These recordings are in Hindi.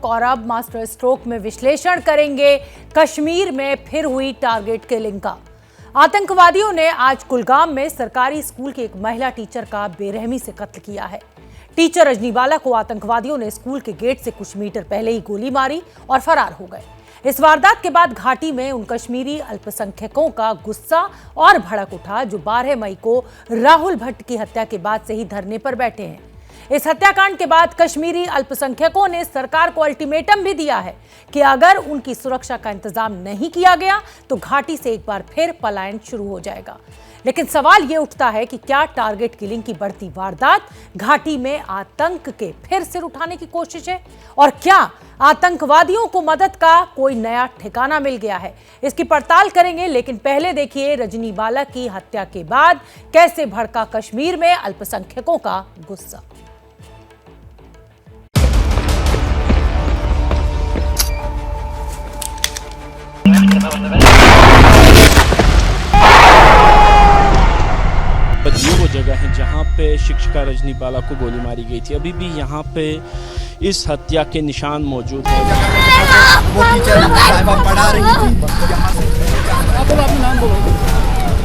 और अब मास्टर स्ट्रोक में विश्लेषण करेंगे कश्मीर में फिर हुई टारगेट किलिंग का। आतंकवादियों ने आज कुलगाम में सरकारी स्कूल की एक महिला टीचर का बेरहमी से कत्ल किया है। टीचर रजनी बाला को आतंकवादियों ने स्कूल के गेट से कुछ मीटर पहले ही गोली मारी और फरार हो गए। इस वारदात के बाद घाटी में उन कश्मीरी अल्पसंख्यकों का गुस्सा और भड़क उठा जो 12 मई को राहुल भट्ट की हत्या के बाद से ही धरने पर बैठे हैं। इस हत्याकांड के बाद कश्मीरी अल्पसंख्यकों ने सरकार को अल्टीमेटम भी दिया है कि अगर उनकी सुरक्षा का इंतजाम नहीं किया गया तो घाटी से एक बार फिर पलायन शुरू हो जाएगा। लेकिन सवाल यह उठता है कि क्या टारगेट किलिंग की बढ़ती वारदात घाटी में आतंक के फिर सिर उठाने की कोशिश है और क्या आतंकवादियों को मदद का कोई नया ठिकाना मिल गया है? इसकी पड़ताल करेंगे, लेकिन पहले देखिए रजनी बाला की हत्या के बाद कैसे भड़का कश्मीर में अल्पसंख्यकों का गुस्सा। ये वो जगह है जहाँ पे शिक्षिका रजनी बाला को गोली मारी गई थी। अभी भी यहाँ पे इस हत्या के निशान मौजूद हैं।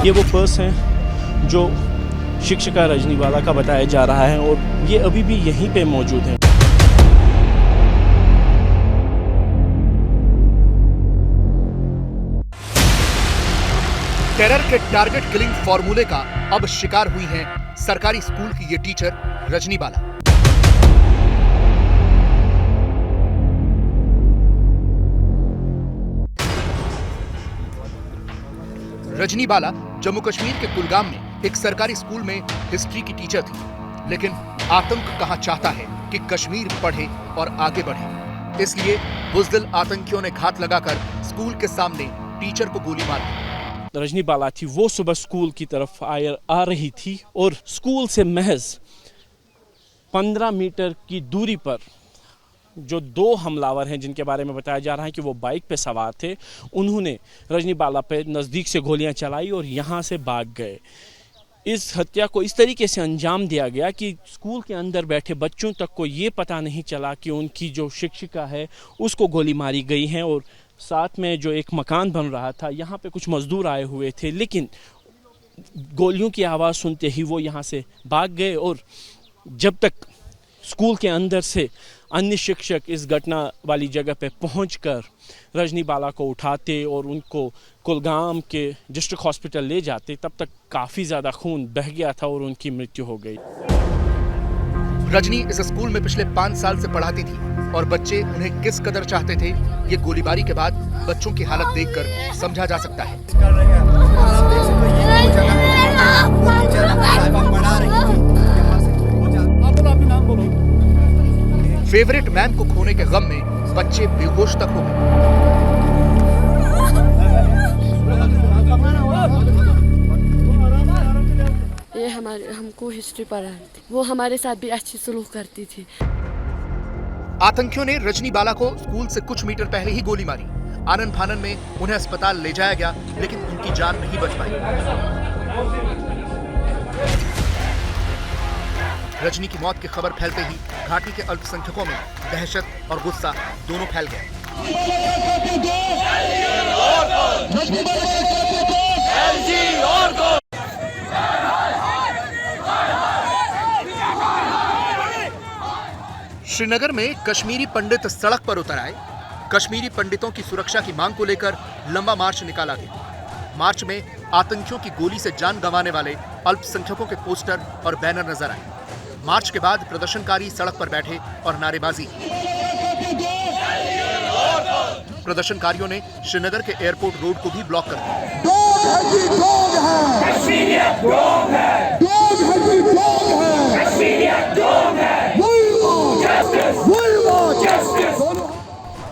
ये वो पर्स हैं जो शिक्षिका रजनी बाला का बताया जा रहा है और ये अभी भी यहीं पे मौजूद है। टेरर के टारगेट किलिंग फॉर्मूले का अब शिकार हुई है सरकारी स्कूल की ये टीचर रजनी बाला। रजनी बाला जम्मू कश्मीर के कुलगाम में एक सरकारी स्कूल में हिस्ट्री की टीचर थी, लेकिन आतंक कहां चाहता है कि कश्मीर पढ़े और आगे बढ़े। इसलिए बुज़दिल आतंकियों ने घात लगाकर स्कूल के सामने टीचर को गोली मार दी। रजनी बाला थी वो सुबह स्कूल की तरफ आ रही थी और स्कूल से महज 15 मीटर की दूरी पर जो 2 हमलावर हैं जिनके बारे में बताया जा रहा है कि वो बाइक पे सवार थे, उन्होंने रजनी बाला पे नज़दीक से गोलियां चलाई और यहाँ से भाग गए। इस हत्या को इस तरीके से अंजाम दिया गया कि स्कूल के अंदर बैठे बच्चों तक को ये पता नहीं चला कि उनकी जो शिक्षिका है उसको गोली मारी गई है। और साथ में जो एक मकान बन रहा था, यहाँ पे कुछ मजदूर आए हुए थे, लेकिन गोलियों की आवाज़ सुनते ही वो यहाँ से भाग गए। और जब तक स्कूल के अंदर से अन्य शिक्षक इस घटना वाली जगह पे पहुंचकर रजनी बाला को उठाते और उनको कुलगाम के डिस्ट्रिक्ट हॉस्पिटल ले जाते, तब तक काफ़ी ज़्यादा खून बह गया था और उनकी मृत्यु हो गई। रजनी इस स्कूल में पिछले 5 साल से पढ़ाती थी और बच्चे उन्हें किस कदर चाहते थे, ये गोलीबारी के बाद बच्चों की हालत देखकर समझा जा सकता है। फेवरेट मैम को खोने के गम में बच्चे बेहोश तक हो गए। ये हमको हिस्ट्री पढ़ाती थी, वो हमारे साथ भी अच्छी सलूक करती थी। आतंकियों ने रजनी बाला को स्कूल से कुछ मीटर पहले ही गोली मारी। आनन फानन में उन्हें अस्पताल ले जाया गया, लेकिन उनकी जान नहीं बच पाई। रजनी की मौत की खबर फैलते ही घाटी के अल्पसंख्यकों में दहशत और गुस्सा दोनों फैल गए। श्रीनगर में कश्मीरी पंडित सड़क पर उतर आए। कश्मीरी पंडितों की सुरक्षा की मांग को लेकर लंबा मार्च निकाला गया। मार्च में आतंकियों की गोली से जान गंवाने वाले अल्पसंख्यकों के पोस्टर और बैनर नजर आए। मार्च के बाद प्रदर्शनकारी सड़क पर बैठे और नारेबाजी की। प्रदर्शनकारियों ने श्रीनगर के एयरपोर्ट रोड को भी ब्लॉक कर दिया।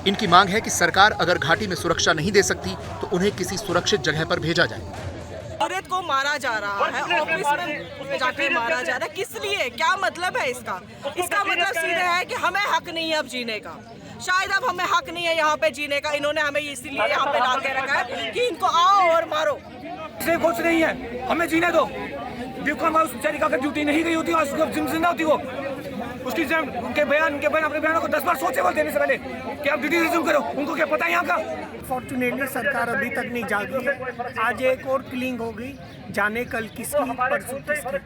इनकी मांग है कि सरकार अगर घाटी में सुरक्षा नहीं दे सकती तो उन्हें किसी सुरक्षित जगह पर भेजा जाए। औरत को मारा जा रहा है, ऑफिस में जाके मारा जा रहा है, किस लिए? क्या मतलब है इसका? इसका मतलब सीधे है कि हमें हक नहीं है अब जीने का। शायद अब हमें हक नहीं है यहाँ पे जीने का। इन्होंने हमें इसीलिए यहाँ पे डाल के रखा है कि इनको आओ और मारो। कुछ नहीं है, हमें जीने दो। बेवकूफ हमारी बेचारी का ड्यूटी नहीं गई होती, आज जिंदा होती वो। उसकी उनके बयान अपने बयानों को 10 बार सोचे बोल देने से पहले कि आप ड्यूटी रिज्यूम करो। उनको क्या पता है यहाँ का? फॉर्चुनेटली सरकार अभी तक नहीं जागी है। आज एक और किलिंग होगी, जाने कल किसकी परसों किसकी।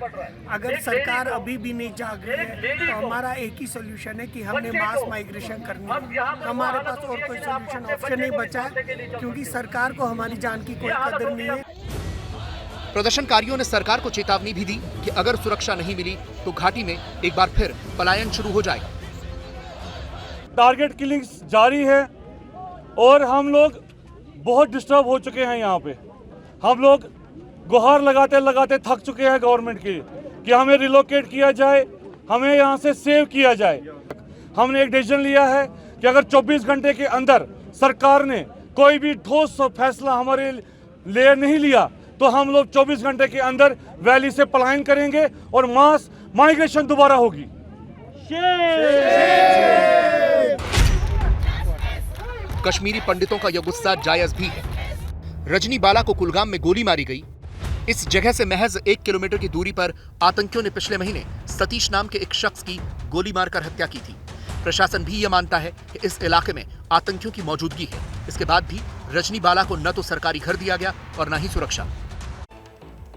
अगर सरकार अभी भी नहीं जाग रही है तो हमारा एक ही सोल्यूशन है कि हमने मास माइग्रेशन करनी है। हमारे पास और कोई सोल्यूशन ऑप्शन नहीं बचा है, क्योंकि सरकार को हमारी जान की कोई कदर नहीं है। प्रदर्शनकारियों ने सरकार को चेतावनी भी दी कि अगर सुरक्षा नहीं मिली तो घाटी में एक बार फिर पलायन शुरू हो जाएगा। टारगेट किलिंग जारी है और हम लोग बहुत डिस्टर्ब हो चुके हैं। यहाँ पे हम लोग गुहार लगाते लगाते थक चुके हैं गवर्नमेंट की कि हमें रिलोकेट किया जाए, हमें यहाँ से सेव किया जाए। हमने एक डिसीजन लिया है कि अगर 24 घंटे के अंदर सरकार ने कोई भी ठोस फैसला हमारे लिए नहीं लिया तो हम लोग 24 घंटे के अंदर वैली से पलायन करेंगे और मास माइग्रेशन दोबारा होगी। कश्मीरी पंडितों का यह गुस्सा जायज भी है। रजनी बाला को कुलगाम में गोली मारी गई। इस जगह से महज 1 किलोमीटर की दूरी पर आतंकियों ने पिछले महीने सतीश नाम के एक शख्स की गोली मारकर हत्या की थी। प्रशासन भी यह मानता है कि इस इलाके में आतंकियों की मौजूदगी है। इसके बाद भी रजनी बाला को न तो सरकारी घर दिया गया और न ही सुरक्षा।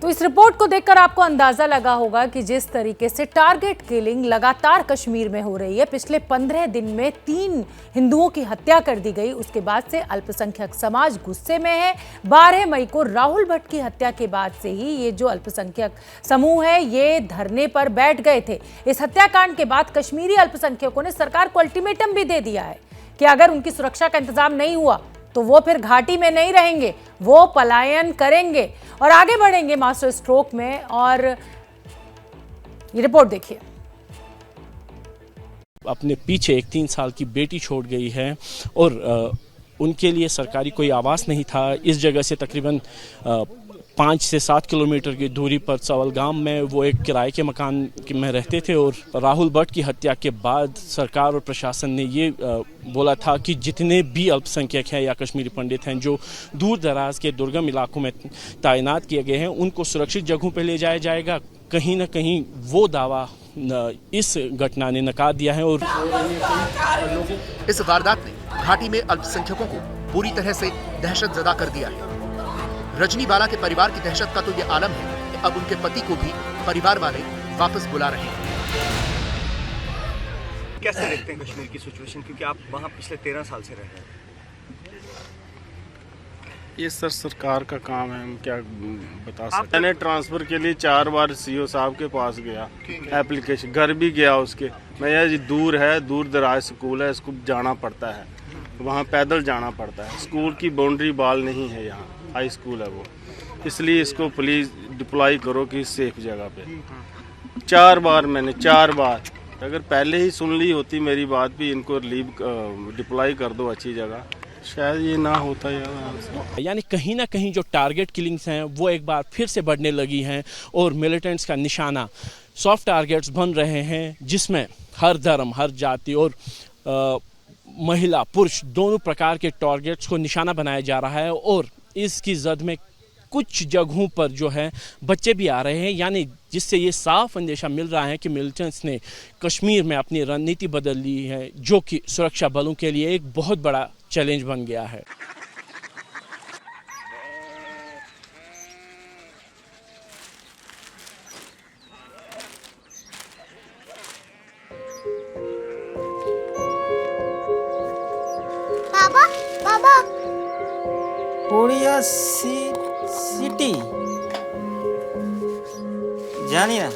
तो इस रिपोर्ट को देखकर आपको अंदाजा लगा होगा कि जिस तरीके से टारगेट किलिंग लगातार कश्मीर में हो रही है, पिछले 15 दिन में 3 हिंदुओं की हत्या कर दी गई। उसके बाद से अल्पसंख्यक समाज गुस्से में है। 12 मई को राहुल भट्ट की हत्या के बाद से ही ये जो अल्पसंख्यक समूह है ये धरने पर बैठ गए थे। इस हत्याकांड के बाद कश्मीरी अल्पसंख्यकों ने सरकार को अल्टीमेटम भी दे दिया है कि अगर उनकी सुरक्षा का इंतजाम नहीं हुआ तो वो फिर घाटी में नहीं रहेंगे, वो पलायन करेंगे और आगे बढ़ेंगे मास्टर स्ट्रोक में। और ये रिपोर्ट देखिए। अपने पीछे एक 3 साल की बेटी छोड़ गई है और उनके लिए सरकारी कोई आवास नहीं था। इस जगह से तकरीबन 5 से 7 किलोमीटर की दूरी पर सवलगाम में वो एक किराए के मकान में रहते थे। और राहुल भट्ट की हत्या के बाद सरकार और प्रशासन ने ये बोला था कि जितने भी अल्पसंख्यक हैं या कश्मीरी पंडित हैं जो दूर दराज के दुर्गम इलाकों में तैनात किए गए हैं उनको सुरक्षित जगहों पर ले जाया जाएगा। कहीं ना कहीं वो दावा इस घटना ने नकार दिया है। और इस वारदात ने घाटी में अल्पसंख्यकों को पूरी तरह से दहशतजदा कर दिया है। रजनी बाला के परिवार की दहशत का तो ये आलम है कि अब उनके पति को भी परिवार वाले वापस बुला रहे हैं। कैसे देखते हैं कश्मीर की सिचुएशन, क्योंकि आप वहाँ पिछले 13 साल से रह रहे हैं? ये सर सरकार का काम है, हम क्या बता सकते हैं। मैंने ट्रांसफर के लिए 4 बार सीओ साहब के पास गया, एप्लीकेशन घर भी गया उसके। मैं ये दूर है, दूर दराज स्कूल है, इसको जाना पड़ता है, वहाँ पैदल जाना पड़ता है। स्कूल की बाउंड्री बाल नहीं है, यहाँ हाई स्कूल है वो, इसलिए इसको प्लीज़ डिप्लॉय करो कि सेफ जगह पे। 4 बार मैंने 4 बार, अगर पहले ही सुन ली होती मेरी बात भी, इनको लीव डिप्लॉय कर दो अच्छी जगह, शायद ये ना होता यार। यानी कहीं ना कहीं जो टारगेट किलिंग्स हैं वो एक बार फिर से बढ़ने लगी हैं और मिलिटेंट्स का निशाना सॉफ्ट टारगेट्स बन रहे हैं, जिसमें हर धर्म, हर जाति और महिला पुरुष दोनों प्रकार के टारगेट्स को निशाना बनाया जा रहा है। और इसकी जद में कुछ जगहों पर जो है बच्चे भी आ रहे हैं, यानी जिससे ये साफ अंदेशा मिल रहा है कि मिलिटेंट्स ने कश्मीर में अपनी रणनीति बदल ली है, जो कि सुरक्षा बलों के लिए एक बहुत बड़ा चैलेंज बन गया है। बाबा बाबा कोरिया सिटी जानी ना?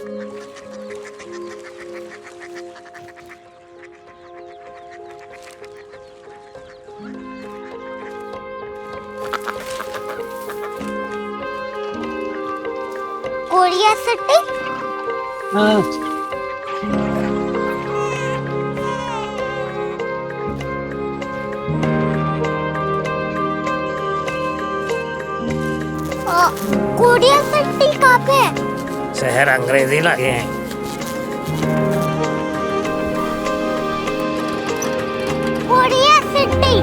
Korea city? हाँ। कोरिया सिटी कहाँ पे है? शहर अंग्रेजी लगे हैं। Korea city.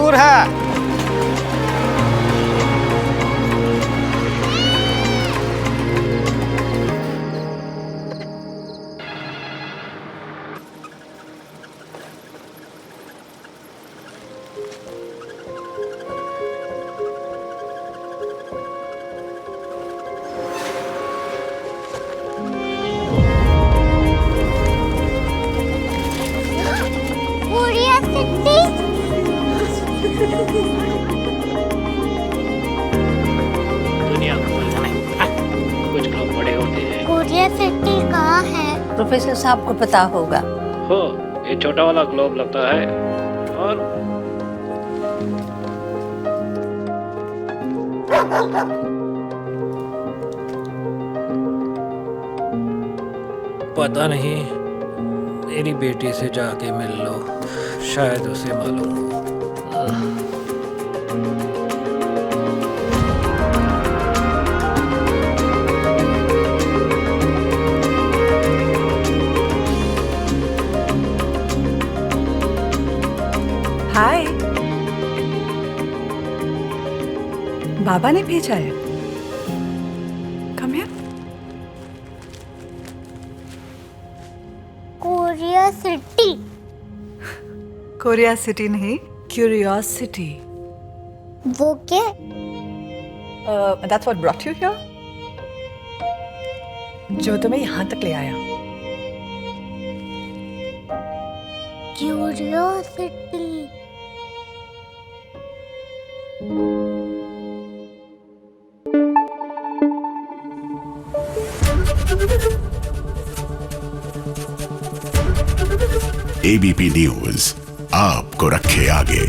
दूर है। Korea city. दुनिया कुछ लोग बड़े होते हैं। कोरिया सिटी कहाँ है? प्रोफेसर साहब को पता होगा। हो, ये छोटा वाला ग्लोब लगता है और पता नहीं, मेरी बेटी से जाके मिल लो, शायद उसे मालूम हो। हाय, बाबा ने भेजा है। Come here. Korea city. Korea city नहीं, क्यूरियोसिटी। वो क्या? That's what brought you here? जो तुम्हें यहाँ तक ले आया। क्यूरियोसिटी। ABP न्यूज आपको रखे आगे।